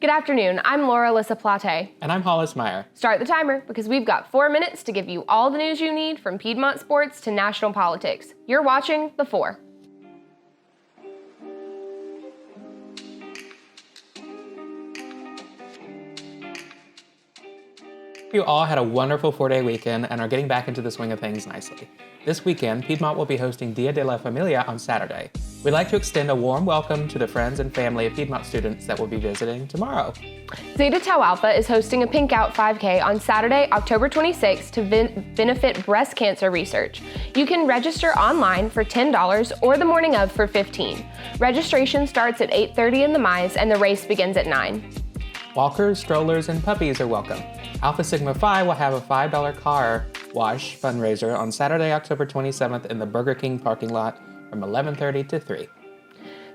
Good afternoon, I'm Laura Lissaplate. And I'm Hollis Meyer. Start the timer because we've got 4 minutes to give you all the news you need from Piedmont sports to national politics. You're watching The 4. You all had a wonderful 4-day weekend and are getting back into the swing of things nicely. This weekend, Piedmont will be hosting Dia de la Familia on Saturday. We'd like to extend a warm welcome to the friends and family of Piedmont students that will be visiting tomorrow. Zeta Tau Alpha is hosting a Pink Out 5K on Saturday, October 26th to benefit breast cancer research. You can register online for $10 or the morning of for $15. Registration starts at 8:30 in the Mize and the race begins at 9. Walkers, strollers, and puppies are welcome. Alpha Sigma Phi will have a $5 car wash fundraiser on Saturday, October 27th in the Burger King parking lot from 11:30 to 3.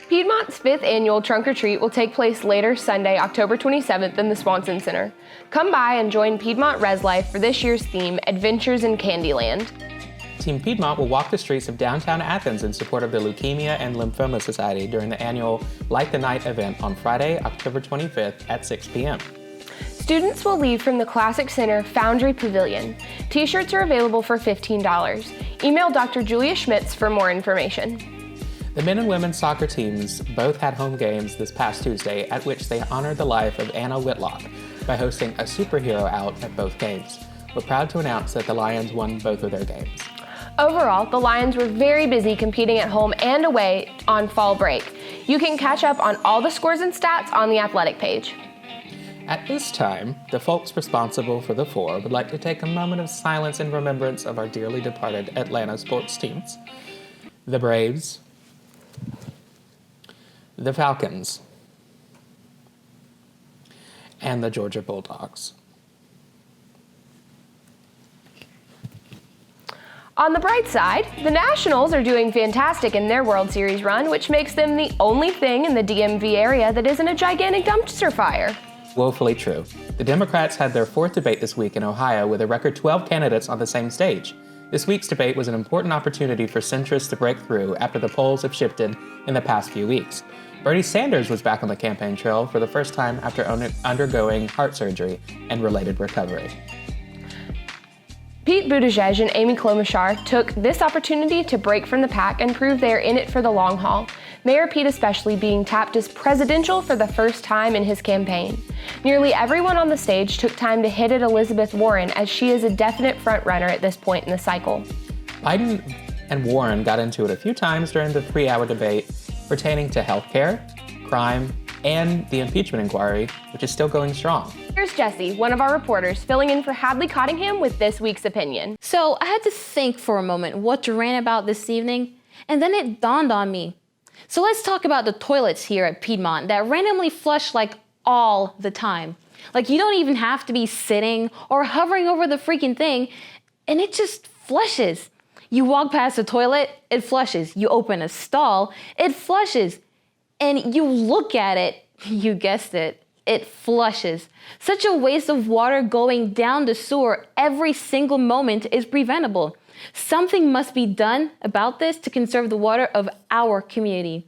Piedmont's 5th annual Trunk or Treat will take place later Sunday, October 27th in the Swanson Center. Come by and join Piedmont Res Life for this year's theme, Adventures in Candyland. Team Piedmont will walk the streets of downtown Athens in support of the Leukemia and Lymphoma Society during the annual Light the Night event on Friday, October 25th at 6 p.m. Students will leave from the Classic Center Foundry Pavilion. T-shirts are available for $15. Email Dr. Julia Schmitz for more information. The men and women's soccer teams both had home games this past Tuesday at which they honored the life of Anna Whitlock by hosting a superhero out at both games. We're proud to announce that the Lions won both of their games. Overall, the Lions were very busy competing at home and away on fall break. You can catch up on all the scores and stats on the athletic page. At this time, the folks responsible for the 4 would like to take a moment of silence in remembrance of our dearly departed Atlanta sports teams. The Braves, the Falcons, and the Georgia Bulldogs. On the bright side, the Nationals are doing fantastic in their World Series run, which makes them the only thing in the DMV area that isn't a gigantic dumpster fire. Woefully true. The Democrats had their 4th debate this week in Ohio with a record 12 candidates on the same stage. This week's debate was an important opportunity for centrists to break through after the polls have shifted in the past few weeks. Bernie Sanders was back on the campaign trail for the first time after undergoing heart surgery and related recovery. Pete Buttigieg and Amy Klobuchar took this opportunity to break from the pack and prove they are in it for the long haul. Mayor Pete especially being tapped as presidential for the first time in his campaign. Nearly everyone on the stage took time to hit at Elizabeth Warren as she is a definite frontrunner at this point in the cycle. Biden and Warren got into it a few times during the 3-hour debate pertaining to healthcare, crime, and the impeachment inquiry, which is still going strong. Here's Jesse, one of our reporters, filling in for Hadley Cottingham with this week's opinion. So I had to think for a moment what to rant about this evening, and then it dawned on me. So let's talk about the toilets here at Piedmont that randomly flush like all the time. Like you don't even have to be sitting or hovering over the freaking thing, and it just flushes. You walk past the toilet, it flushes. You open a stall, it flushes. And you look at it, you guessed it, it flushes. Such a waste of water going down the sewer every single moment is preventable. Something must be done about this to conserve the water of our community.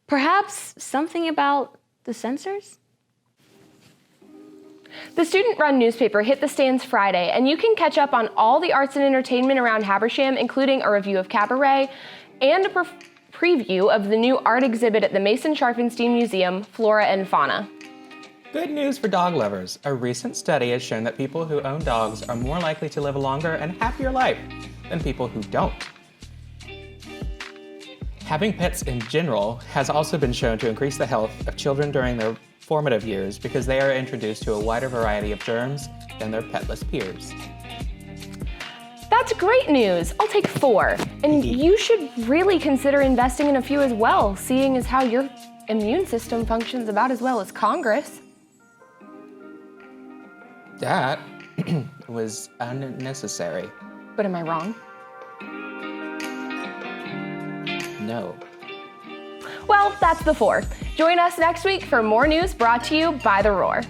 Perhaps something about the censors? The student-run newspaper hit the stands Friday, and you can catch up on all the arts and entertainment around Habersham, including a review of Cabaret and a preview of the new art exhibit at the Mason Scharfenstein Museum, Flora and Fauna. Good news for dog lovers. A recent study has shown that people who own dogs are more likely to live a longer and happier life than people who don't. Having pets in general has also been shown to increase the health of children during their formative years because they are introduced to a wider variety of germs than their petless peers. That's great news. I'll take 4. And you should really consider investing in a few as well, seeing as how your immune system functions about as well as Congress. That was unnecessary. But am I wrong? No. Well, that's The 4. Join us next week for more news brought to you by The Roar.